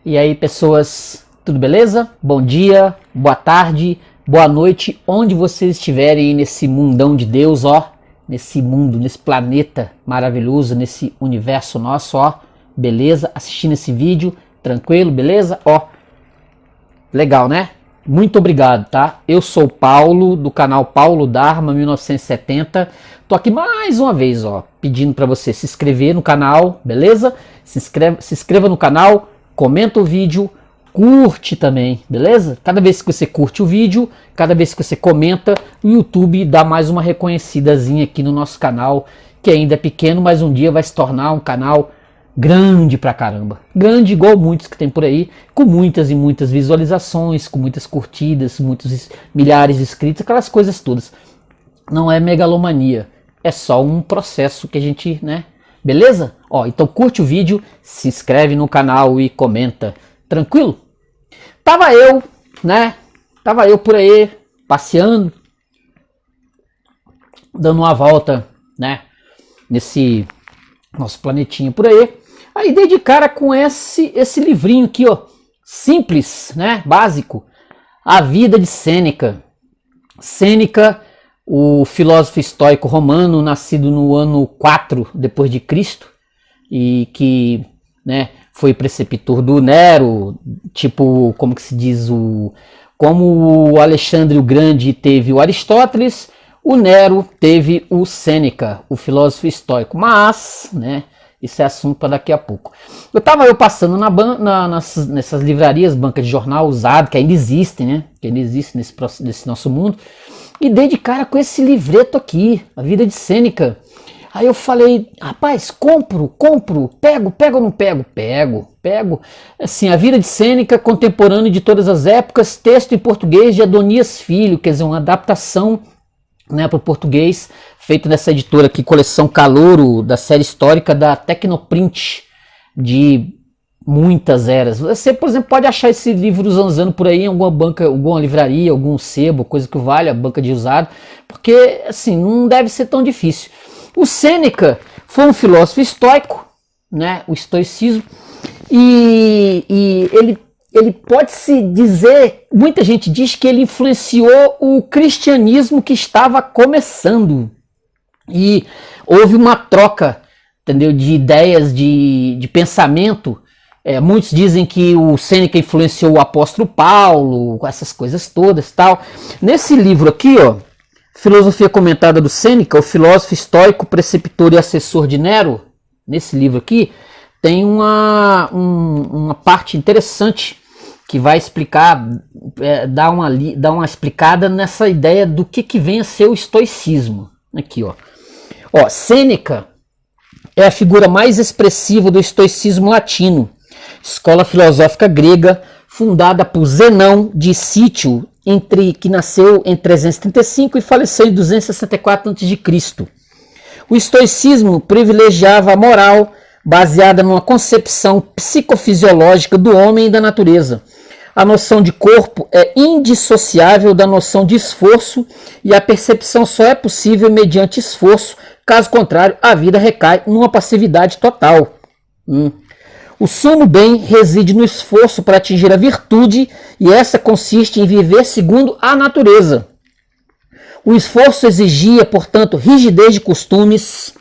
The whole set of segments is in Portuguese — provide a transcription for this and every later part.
E aí, pessoas, tudo beleza? Bom dia, boa tarde, boa noite, onde vocês estiverem aí nesse mundão de Deus, ó, nesse mundo, nesse planeta maravilhoso, nesse universo nosso, ó, beleza? Assistindo esse vídeo, tranquilo, beleza? Ó, legal, né? Muito obrigado, tá? Eu sou o Paulo, do canal Paulo Dharma 1970. Tô aqui mais uma vez, ó, pedindo para você se inscrever no canal, beleza? Se inscreva no canal, comenta o vídeo, curte também, beleza? Cada vez que você curte o vídeo, cada vez que você comenta, o YouTube dá mais uma reconhecidazinha aqui no nosso canal, que ainda é pequeno, mas um dia vai se tornar um canal grande pra caramba. Grande igual muitos que tem por aí, com muitas e muitas visualizações, com muitas curtidas, muitos milhares de inscritos, aquelas coisas todas. Não é megalomania, é só um processo que a gente, né? Beleza? Ó, então curte o vídeo, se inscreve no canal e comenta. Tranquilo? Tava eu, né? Tava eu por aí, passeando, dando uma volta, né? Nesse nosso planetinha por aí. Aí dei de cara com esse livrinho aqui, ó. Simples, né? Básico. A Vida de Sêneca. Sêneca, o filósofo estoico romano, nascido no ano 4 depois de Cristo, e que, né, foi preceptor do Nero, tipo, como que se diz, como o Alexandre o Grande teve o Aristóteles, o Nero teve o Sêneca, o filósofo estoico. Mas, né, isso é assunto para daqui a pouco. Eu passando nessas livrarias, banca de jornal usado, que ainda existem, né, que ainda existe nesse nosso mundo, e dei de cara com esse livreto aqui, A Vida de Sêneca. Aí eu falei, rapaz, compro, pego ou não pego? Pego. Assim, A Vida de Sêneca, contemporâneo de todas as épocas, texto em português de Adonias Filho, quer dizer, uma adaptação, né, para o português, feito nessa editora aqui, Coleção Calouro, da série histórica da Tecnoprint, de muitas eras. Você, por exemplo, pode achar esse livro usando por aí em alguma banca, alguma livraria, algum sebo, coisa que vale, a banca de usado, porque, assim, não deve ser tão difícil. O Sêneca foi um filósofo estoico, né, o estoicismo, e ele pode-se dizer, muita gente diz que ele influenciou o cristianismo que estava começando. E houve uma troca, entendeu, de ideias, de pensamento. Muitos dizem que o Sêneca influenciou o apóstolo Paulo, essas coisas todas, tal. Nesse livro aqui, ó, Filosofia Comentada do Sêneca, o filósofo estoico, preceptor e assessor de Nero, nesse livro aqui, tem uma parte interessante que vai explicar, dar uma explicada nessa ideia do que vem a ser o estoicismo. Aqui, ó. Sêneca é a figura mais expressiva do estoicismo latino, escola filosófica grega, fundada por Zenão de Cítio, que nasceu em 335 e faleceu em 264 a.C. O estoicismo privilegiava a moral, baseada numa concepção psicofisiológica do homem e da natureza. A noção de corpo é indissociável da noção de esforço e a percepção só é possível mediante esforço, caso contrário, a vida recai numa passividade total. O sumo bem reside no esforço para atingir a virtude e essa consiste em viver segundo a natureza. O esforço exigia, portanto, rigidez de costumes,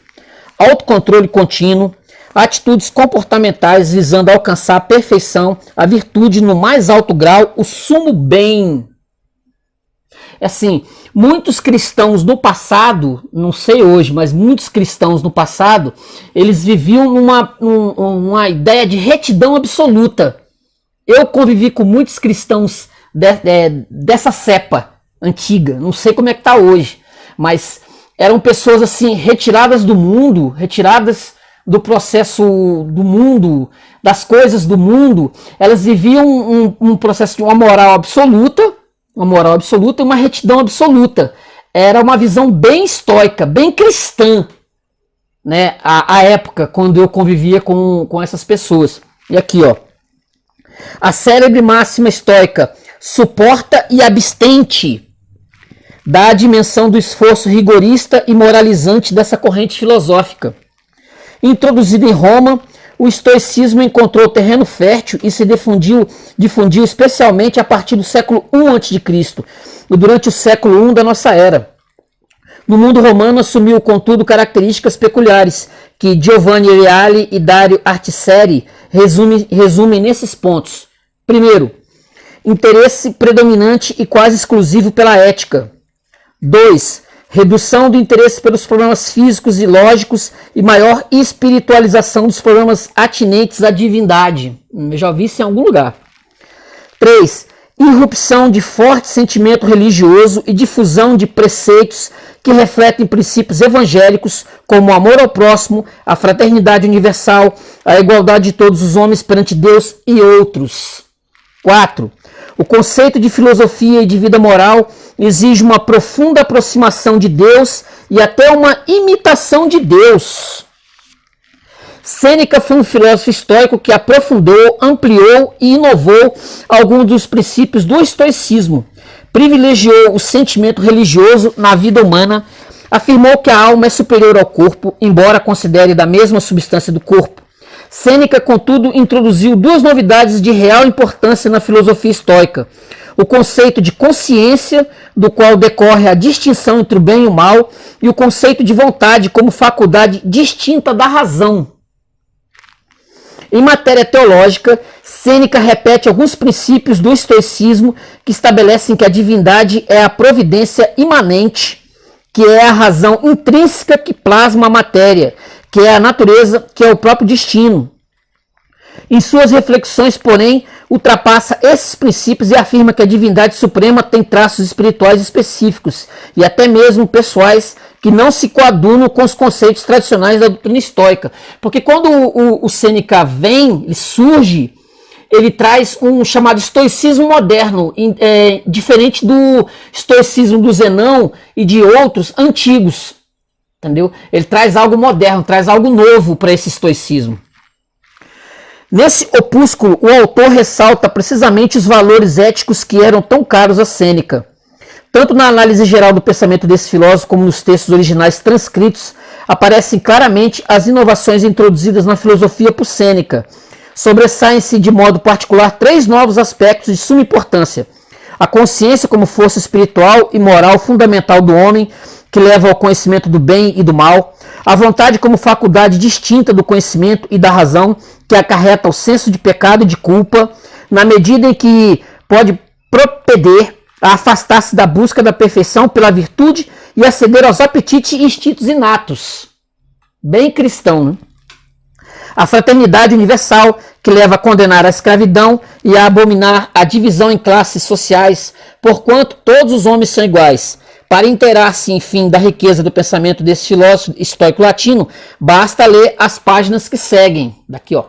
autocontrole contínuo, atitudes comportamentais visando alcançar a perfeição, a virtude no mais alto grau, o sumo bem. Assim, muitos cristãos no passado, não sei hoje, mas muitos cristãos no passado, eles viviam numa ideia de retidão absoluta. Eu convivi com muitos cristãos dessa cepa antiga, não sei como é que está hoje, mas eram pessoas assim, retiradas do mundo, retiradas do processo do mundo, das coisas do mundo. Elas viviam um processo de uma moral absoluta e uma retidão absoluta. Era uma visão bem estoica, bem cristã, né, a época quando eu convivia com essas pessoas. E aqui, ó, a célebre máxima estoica: suporta e abstente, dá a dimensão do esforço rigorista e moralizante dessa corrente filosófica. Introduzido em Roma, o estoicismo encontrou terreno fértil e se difundiu especialmente a partir do século I a.C. e durante o século I da nossa era. No mundo romano assumiu, contudo, características peculiares que Giovanni Reale e Dario Artiseri resumem nesses pontos. Primeiro, interesse predominante e quase exclusivo pela ética. 2. Redução do interesse pelos problemas físicos e lógicos e maior espiritualização dos problemas atinentes à divindade. Eu já vi isso em algum lugar. 3. Irrupção de forte sentimento religioso e difusão de preceitos que refletem princípios evangélicos como o amor ao próximo, a fraternidade universal, a igualdade de todos os homens perante Deus e outros. 4. O conceito de filosofia e de vida moral exige uma profunda aproximação de Deus e até uma imitação de Deus. Sêneca foi um filósofo estoico que aprofundou, ampliou e inovou alguns dos princípios do estoicismo. Privilegiou o sentimento religioso na vida humana, afirmou que a alma é superior ao corpo, embora considere da mesma substância do corpo. Sêneca, contudo, introduziu duas novidades de real importância na filosofia estoica: o conceito de consciência, do qual decorre a distinção entre o bem e o mal, e o conceito de vontade como faculdade distinta da razão. Em matéria teológica, Sêneca repete alguns princípios do estoicismo que estabelecem que a divindade é a providência imanente, que é a razão intrínseca que plasma a matéria, que é a natureza, que é o próprio destino. Em suas reflexões, porém, ultrapassa esses princípios e afirma que a divindade suprema tem traços espirituais específicos e até mesmo pessoais que não se coadunam com os conceitos tradicionais da doutrina estoica. Porque quando o Sêneca vem, ele surge, ele traz um chamado estoicismo moderno, diferente do estoicismo do Zenão e de outros antigos. Entendeu? Ele traz algo moderno, traz algo novo para esse estoicismo. Nesse opúsculo, o autor ressalta precisamente os valores éticos que eram tão caros a Sêneca. Tanto na análise geral do pensamento desse filósofo como nos textos originais transcritos, aparecem claramente as inovações introduzidas na filosofia por Sêneca. Sobressaem-se de modo particular três novos aspectos de suma importância: a consciência como força espiritual e moral fundamental do homem, que leva ao conhecimento do bem e do mal; a vontade como faculdade distinta do conhecimento e da razão, que acarreta o senso de pecado e de culpa, na medida em que pode propender a afastar-se da busca da perfeição pela virtude e a ceder aos apetites e instintos inatos. Bem cristão, né? A fraternidade universal, que leva a condenar a escravidão e a abominar a divisão em classes sociais, porquanto todos os homens são iguais. Para inteirar-se, enfim, da riqueza do pensamento desse filósofo estoico latino, basta ler as páginas que seguem. Daqui, ó.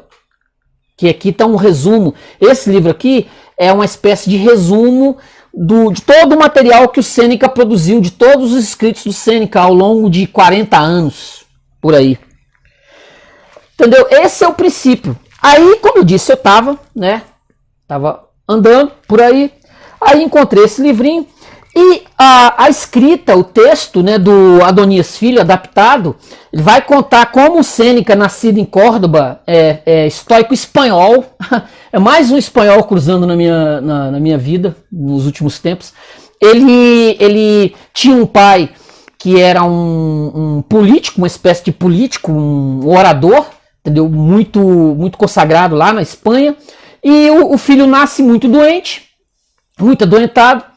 Que aqui está um resumo. Esse livro aqui é uma espécie de resumo de todo o material que o Sêneca produziu, de todos os escritos do Sêneca ao longo de 40 anos, por aí. Entendeu? Esse é o princípio. Aí, como eu disse, eu estava andando por aí, aí encontrei esse livrinho, e a escrita, o texto, né, do Adonias Filho, adaptado, ele vai contar como o Sêneca, nascido em Córdoba, estoico espanhol, é mais um espanhol cruzando na minha vida, nos últimos tempos. Ele tinha um pai que era um político, uma espécie de político, um orador, entendeu? Muito consagrado lá na Espanha, e o filho nasce muito doente, muito adoentado,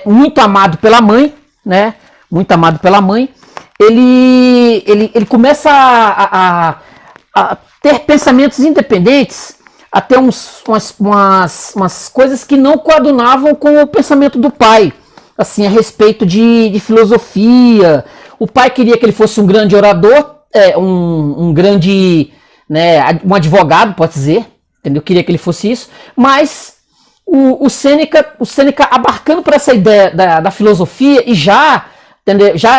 muito amado pela mãe, né? Muito amado pela mãe. Ele começa a ter pensamentos independentes, a ter umas coisas que não coadunavam com o pensamento do pai, assim, a respeito de filosofia. O pai queria que ele fosse um grande orador, um grande, né, um advogado, pode dizer, entendeu? Queria que ele fosse isso, mas o Sêneca abarcando por essa ideia da filosofia e já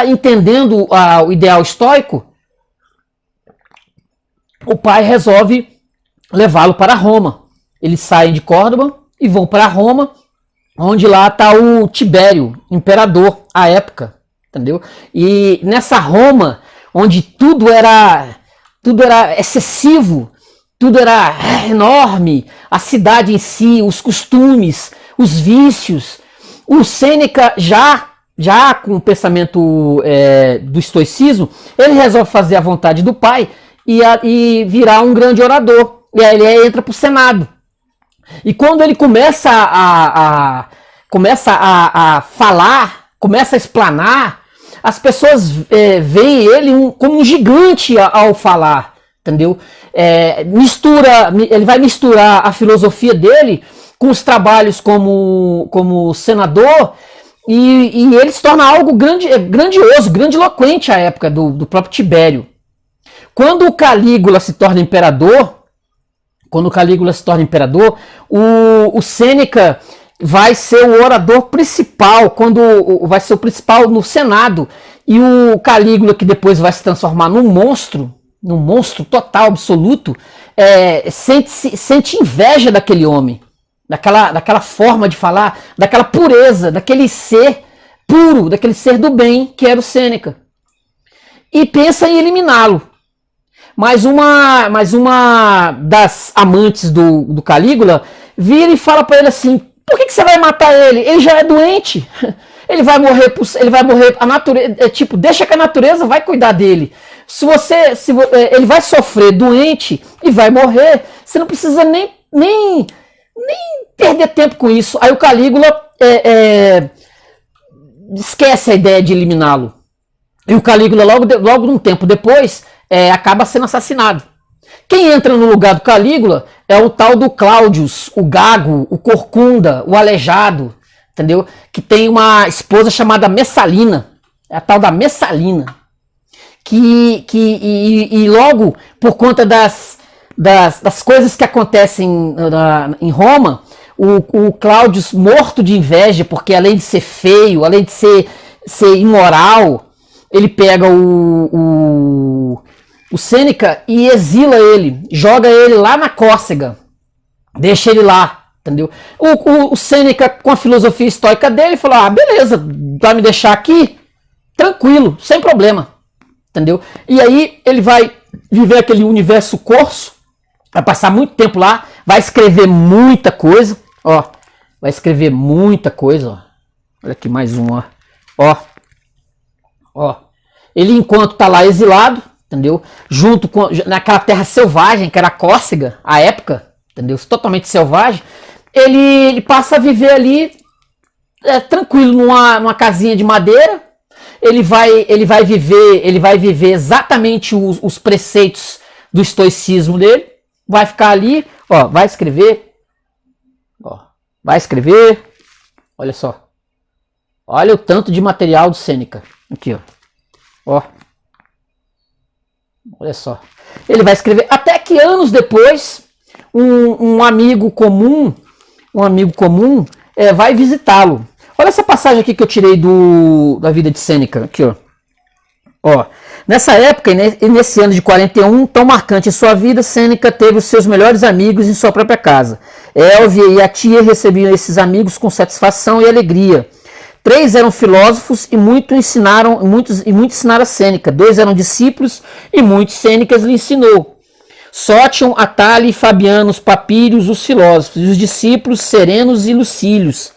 entendendo o ideal estoico, o pai resolve levá-lo para Roma. Eles saem de Córdoba e vão para Roma, onde lá está o Tibério, imperador à época, entendeu? E nessa Roma, onde tudo era excessivo, tudo era enorme, a cidade em si, os costumes, os vícios. O Sêneca, já com o pensamento do estoicismo, ele resolve fazer a vontade do pai e virar um grande orador. E aí ele entra para o Senado. E quando ele começa a falar, começa a explanar, as pessoas veem ele como um gigante ao falar, entendeu? Ele vai misturar a filosofia dele com os trabalhos como senador e ele se torna algo grandioso, grandiloquente à época do próprio Tibério. Quando o Calígula se torna imperador, o Sêneca vai ser o orador principal, vai ser o principal no Senado, e o Calígula, que depois vai se transformar num monstro total, absoluto, sente inveja daquele homem, daquela forma de falar, daquela pureza, daquele ser puro, daquele ser do bem que era o Sêneca, e pensa em eliminá-lo. Mas uma das amantes do Calígula vira e fala para ele assim: por que você vai matar ele? Ele já é doente. Ele vai morrer. A natureza, deixa que a natureza vai cuidar dele. Ele vai sofrer doente e vai morrer. Você não precisa nem perder tempo com isso. Aí o Calígula esquece a ideia de eliminá-lo. E o Calígula, logo um tempo depois, acaba sendo assassinado. Quem entra no lugar do Calígula é o tal do Cláudius, o gago, o corcunda, o aleijado, entendeu? Que tem uma esposa chamada Messalina, é a tal da Messalina, e logo por conta das coisas que acontecem em Roma, o Cláudius, morto de inveja, porque além de ser feio, além de ser imoral, ele pega o Sêneca e exila ele, joga ele lá na Córcega, deixa ele lá, entendeu? O Sêneca, com a filosofia estoica dele, falou: beleza, vai me deixar aqui, tranquilo, sem problema, entendeu? E aí ele vai viver aquele universo corso, vai passar muito tempo lá, vai escrever muita coisa, vai escrever muita coisa, olha aqui mais um, ele, enquanto tá lá exilado, entendeu? Junto com naquela terra selvagem que era a Córcega, à época, entendeu? Totalmente selvagem, ele passa a viver ali tranquilo numa casinha de madeira. Ele vai viver exatamente os preceitos do estoicismo dele. Vai ficar ali, vai escrever. Olha só. Olha o tanto de material do Sêneca. Aqui, olha só. Ele vai escrever até que anos depois um amigo comum vai visitá-lo. Olha essa passagem aqui que eu tirei da vida de Sêneca. Aqui, Nessa época e nesse ano de 41, tão marcante em sua vida, Sêneca teve os seus melhores amigos em sua própria casa. Élvia e a tia recebiam esses amigos com satisfação e alegria. 3 eram filósofos e muitos ensinaram a Sêneca. 2 eram discípulos e muitos Sênecas lhe ensinou. Sótion, Atali, Fabianos, Papírios, os filósofos, e os discípulos Serenos e Lucílios.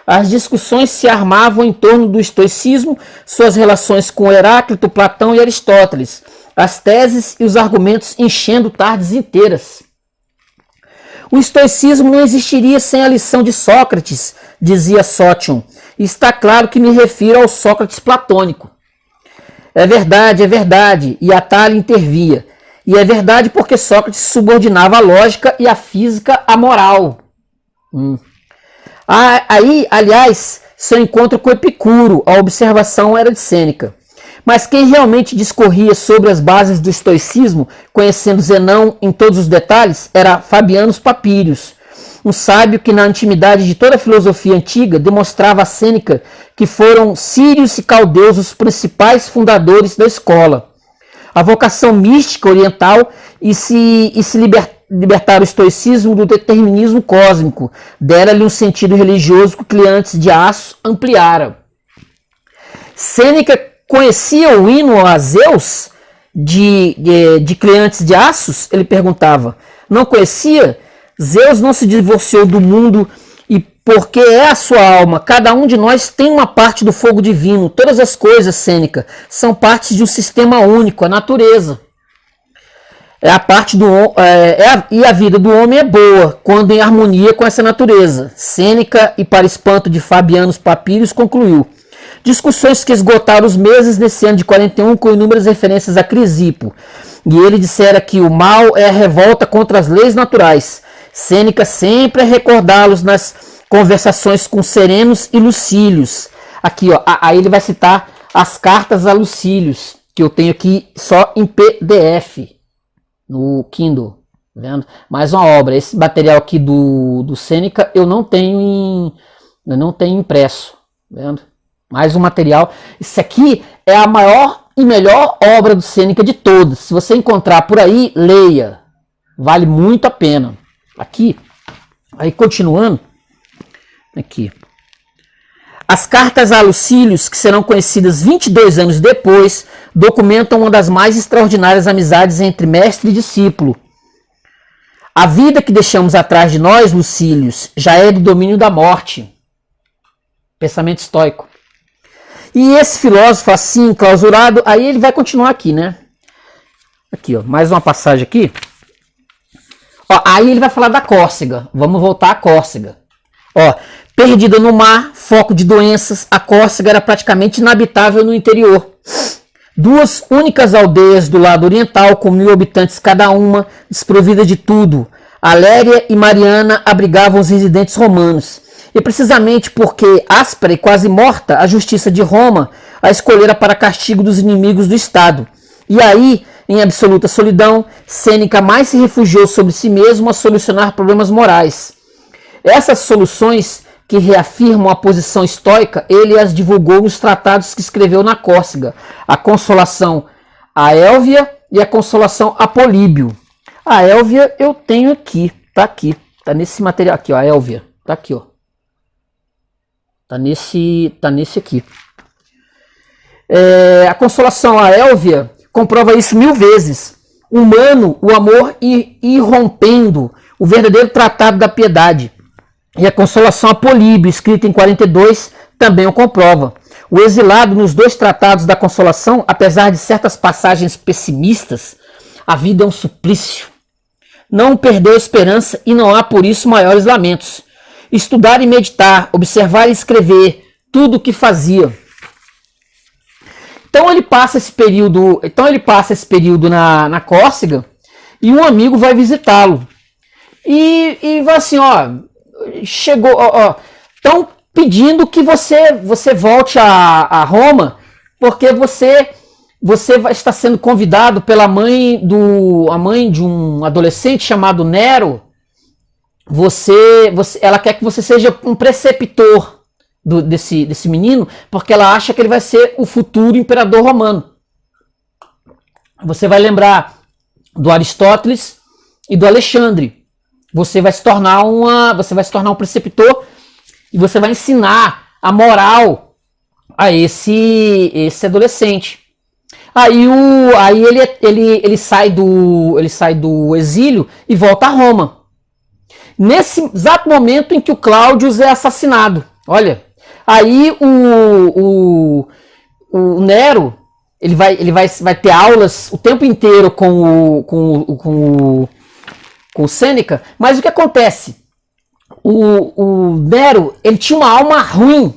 As discussões se armavam em torno do estoicismo, suas relações com Heráclito, Platão e Aristóteles, as teses e os argumentos enchendo tardes inteiras. O estoicismo não existiria sem a lição de Sócrates, dizia Sótion. Está claro que me refiro ao Sócrates platônico. É verdade, e Atali intervia. E é verdade porque Sócrates subordinava a lógica e a física à moral. Aí, aliás, seu encontro com Epicuro, a observação era de Sêneca. Mas quem realmente discorria sobre as bases do estoicismo, conhecendo Zenão em todos os detalhes, era Fabianos Papírios, um sábio que na intimidade de toda a filosofia antiga demonstrava a Sêneca que foram sírios e caldeus os principais fundadores da escola. A vocação mística oriental e se libertar o estoicismo do determinismo cósmico, dera-lhe um sentido religioso que Cleantes de Aço ampliara. Sêneca conhecia o hino a Zeus de Cleantes de Aços? Ele perguntava. não conhecia? Zeus não se divorciou do mundo e porque é a sua alma. Cada um de nós tem uma parte do fogo divino. Todas as coisas, Sêneca, são partes de um sistema único, a natureza. É a parte do e a vida do homem é boa quando em harmonia com essa natureza. Sêneca, e para espanto de Fabiano Papyrus, concluiu: discussões que esgotaram os meses nesse ano de 41 com inúmeras referências a Crisipo. E ele dissera que o mal é a revolta contra as leis naturais. Sêneca sempre a recordá-los nas conversações com Serenos e Lucílios. Aqui, ó, aí ele vai citar as cartas a Lucílios, que eu tenho aqui só em PDF. No Kindle, vendo? Mais uma obra. Esse material aqui do Sêneca eu não tenho impresso, vendo? Mais um material. Isso aqui é a maior e melhor obra do Sêneca de todas. Se você encontrar por aí, leia. Vale muito a pena. Aqui, aí continuando, aqui. As cartas a Lucílios, que serão conhecidas 22 anos depois, documentam uma das mais extraordinárias amizades entre mestre e discípulo. A vida que deixamos atrás de nós, Lucílios, já é do domínio da morte. Pensamento estoico. E esse filósofo assim, clausurado, aí ele vai continuar aqui, né? Aqui, ó, mais uma passagem aqui. Ó, aí ele vai falar da Córcega. Vamos voltar à Córcega. Ó, perdida no mar, foco de doenças, a Córcega era praticamente inabitável no interior. Duas únicas aldeias do lado oriental, com 1000 habitantes cada uma, desprovidas de tudo. Aléria e Mariana abrigavam os residentes romanos. E precisamente porque áspera e quase morta, a justiça de Roma a escolhera para castigo dos inimigos do Estado. E aí, em absoluta solidão, Sêneca mais se refugiou sobre si mesmo a solucionar problemas morais. Essas soluções que reafirmam a posição estoica, ele as divulgou nos tratados que escreveu na Córcega, a Consolação a Élvia e a Consolação a Políbio. A Élvia eu tenho aqui, tá nesse material aqui, ó, a Élvia, tá aqui, ó. Tá nesse aqui. A Consolação a Élvia comprova isso 1000 vezes. Humano, o amor irrompendo, o verdadeiro tratado da piedade. E a Consolação a Políbio, escrita em 42, também o comprova. O exilado nos 2 tratados da Consolação, apesar de certas passagens pessimistas, a vida é um suplício. Não perdeu a esperança e não há por isso maiores lamentos. Estudar e meditar, observar e escrever, tudo o que fazia. Então ele passa esse período, na Córcega e um amigo vai visitá-lo. E vai assim, ó, chegou, estão pedindo que você volte a Roma, porque você está sendo convidado pela mãe de um adolescente chamado Nero. Ela quer que você seja um preceptor desse menino, porque ela acha que ele vai ser o futuro imperador romano. Você vai lembrar do Aristóteles e do Alexandre. Você vai se tornar um preceptor e você vai ensinar a moral a esse adolescente. Aí ele sai do exílio e volta a Roma. Nesse exato momento em que o Cláudio é assassinado. Olha, aí o Nero ele vai ter aulas o tempo inteiro com o Sêneca, mas o que acontece? O Nero, ele tinha uma alma ruim,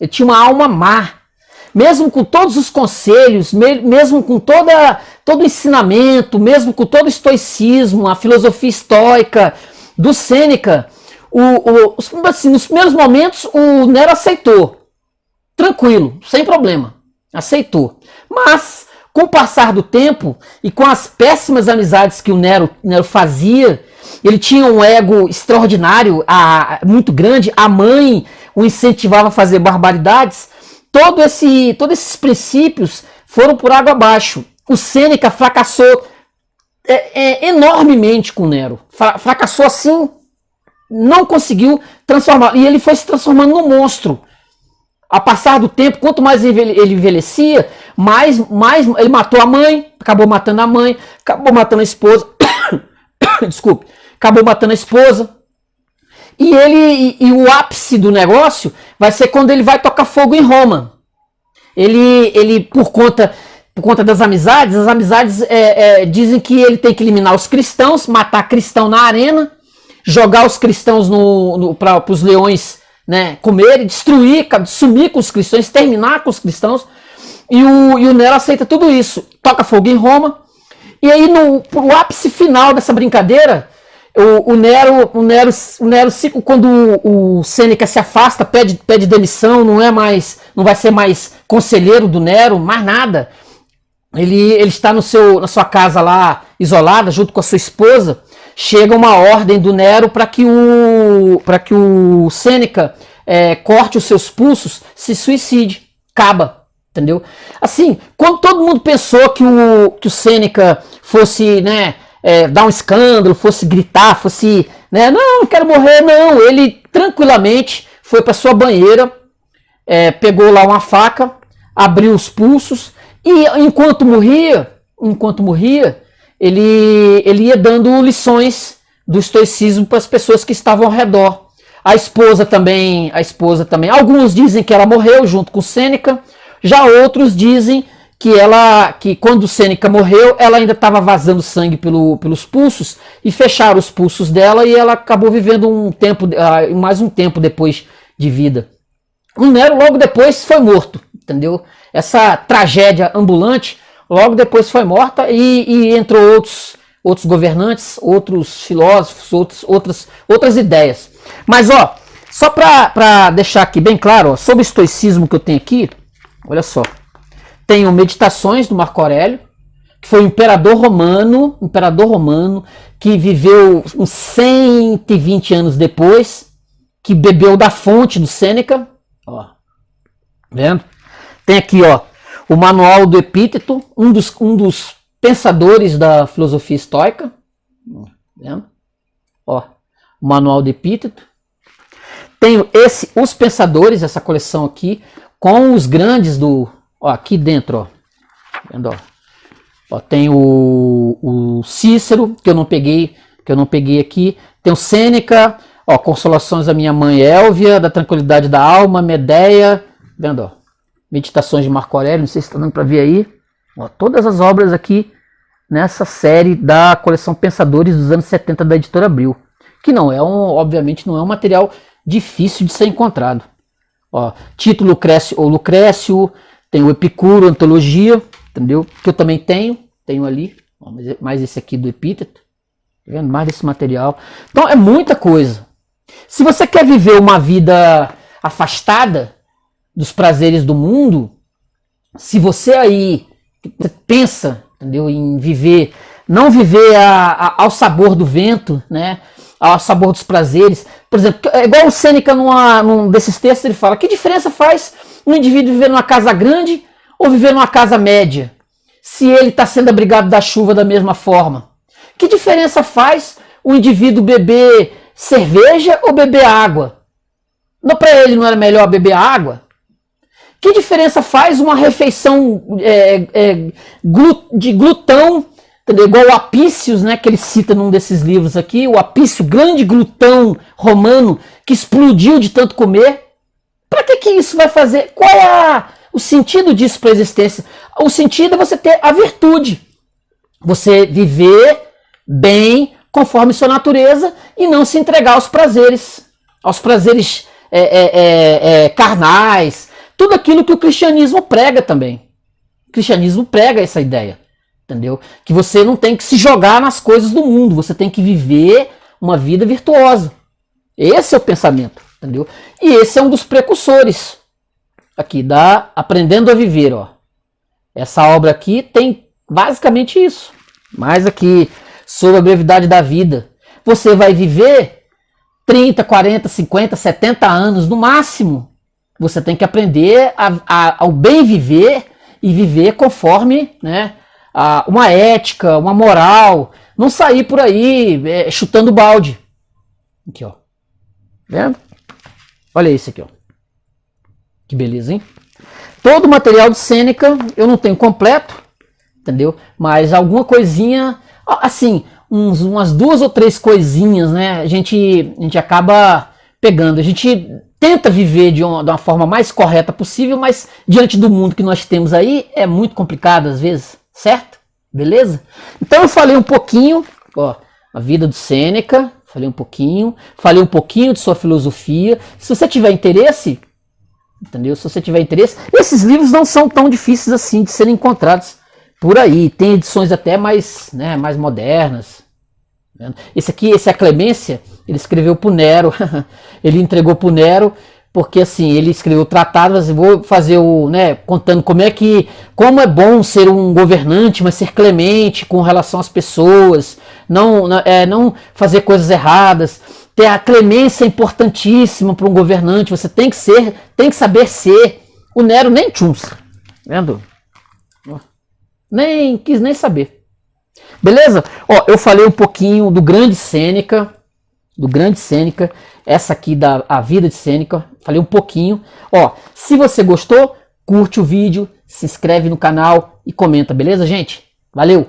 ele tinha uma alma má. Mesmo com todos os conselhos, mesmo com todo o ensinamento, mesmo com todo o estoicismo, a filosofia estoica do Sêneca, assim, nos primeiros momentos o Nero aceitou, tranquilo, sem problema, aceitou. Mas com o passar do tempo e com as péssimas amizades que o Nero fazia, ele tinha um ego extraordinário, muito grande, a mãe o incentivava a fazer barbaridades, todos esses princípios foram por água abaixo. O Sêneca fracassou enormemente com o Nero. Fracassou assim, não conseguiu transformar. E ele foi se transformando num monstro. A passar do tempo, quanto mais ele envelhecia, mais ele matou a mãe, acabou matando a esposa. desculpe, acabou matando a esposa. E o ápice do negócio vai ser quando ele vai tocar fogo em Roma. Ele por conta das amizades, as amizades dizem que ele tem que eliminar os cristãos, matar cristão na arena, jogar os cristãos para os leões, né, comerem, destruir, sumir com os cristãos, terminar com os cristãos. E o Nero aceita tudo isso, toca fogo em Roma. E aí, no ápice final dessa brincadeira, o Nero, quando o Sêneca se afasta, pede demissão, não vai ser mais conselheiro do Nero, mais nada. Ele está na sua casa lá, isolada, junto com a sua esposa. Chega uma ordem do Nero para que o Sêneca corte os seus pulsos, se suicide, acaba. Entendeu? Assim, quando todo mundo pensou que o Sêneca fosse, né, dar um escândalo, fosse gritar, fosse, né, não quero morrer, não. Ele tranquilamente foi para sua banheira, pegou lá uma faca, abriu os pulsos e enquanto morria, ele ia dando lições do estoicismo para as pessoas que estavam ao redor. A esposa também. Alguns dizem que ela morreu junto com Sêneca. Já outros dizem que quando Sêneca morreu, ela ainda estava vazando sangue pelos pulsos e fecharam os pulsos dela e ela acabou vivendo mais um tempo depois de vida. O Nero logo depois foi morto, entendeu? Essa tragédia ambulante logo depois foi morta e entrou outros governantes, outros filósofos, outras ideias. Mas só para deixar aqui bem claro, sobre o estoicismo que eu tenho aqui, olha só, tenho Meditações do Marco Aurélio, que foi um imperador romano que viveu uns 120 anos depois, que bebeu da fonte do Sêneca, vendo? Tem aqui, o Manual do Epíteto, um dos pensadores da filosofia estoica, vendo? O Manual do Epíteto. Tenho Os Pensadores, essa coleção aqui, com os grandes aqui dentro, vendo, tem o Cícero, que eu não peguei aqui, tem o Sêneca, Consolações da Minha Mãe Élvia, da Tranquilidade da Alma, Medeia, vendo, Meditações de Marco Aurélio, não sei se está dando para ver aí, todas as obras aqui nessa série da coleção Pensadores dos anos 70 da Editora Abril, que obviamente não é um material difícil de ser encontrado. Tito Lucrécio, tem o Epicuro, Antologia, entendeu? Que eu também tenho ali, mais esse aqui do Epíteto, tá vendo? Mais desse material. Então é muita coisa. Se você quer viver uma vida afastada dos prazeres do mundo, se você aí pensa, entendeu, em não viver ao sabor do vento, né? Ao sabor dos prazeres. Por exemplo, é igual o Sêneca num desses textos, ele fala, que diferença faz um indivíduo viver numa casa grande ou viver numa casa média, se ele está sendo abrigado da chuva da mesma forma? Que diferença faz o indivíduo beber cerveja ou beber água? Para ele não era melhor beber água? Que diferença faz uma refeição de glutão, entendeu? Igual o Apícios, né, que ele cita num desses livros aqui, o Apício, grande glutão romano que explodiu de tanto comer. Para que isso vai fazer? Qual é o sentido disso para a existência? O sentido é você ter a virtude, você viver bem conforme sua natureza e não se entregar aos prazeres carnais, tudo aquilo que o cristianismo prega também. O cristianismo prega essa ideia, entendeu? Que você não tem que se jogar nas coisas do mundo, você tem que viver uma vida virtuosa. Esse é o pensamento, entendeu? E esse é um dos precursores aqui da Aprendendo a Viver, Essa obra aqui tem basicamente isso. Mas aqui sobre a brevidade da vida. Você vai viver 30, 40, 50, 70 anos no máximo. Você tem que aprender ao bem viver e viver conforme, né, uma ética, uma moral. Não sair por aí chutando balde. Aqui, vendo? Olha isso aqui, Que beleza, hein? Todo o material de Sêneca eu não tenho completo, entendeu? Mas alguma coisinha, assim, umas 2 ou 3 coisinhas, né? A gente acaba pegando. A gente tenta viver de uma forma mais correta possível, mas diante do mundo que nós temos aí, é muito complicado às vezes, certo? Beleza? Então eu falei um pouquinho, ó, a vida do Sêneca, falei um pouquinho de sua filosofia. Se você tiver interesse, entendeu? Se você tiver interesse, esses livros não são tão difíceis assim de serem encontrados por aí. Tem edições até mais, né, mais modernas. Esse aqui, esse é a Clemência, ele escreveu pro Nero, ele entregou pro Nero, porque assim, ele escreveu o tratado, mas vou fazer o, né, contando como é bom ser um governante, mas ser clemente com relação às pessoas, não fazer coisas erradas. Ter a clemência é importantíssima para um governante, você tem que saber ser. O Nero nem tchums, vendo? Nem quis nem saber. Beleza? Ó, eu falei um pouquinho do grande Sêneca, essa aqui a vida de Sêneca, falei um pouquinho. Ó, se você gostou, curte o vídeo, se inscreve no canal e comenta, beleza, gente? Valeu.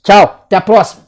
Tchau, até a próxima.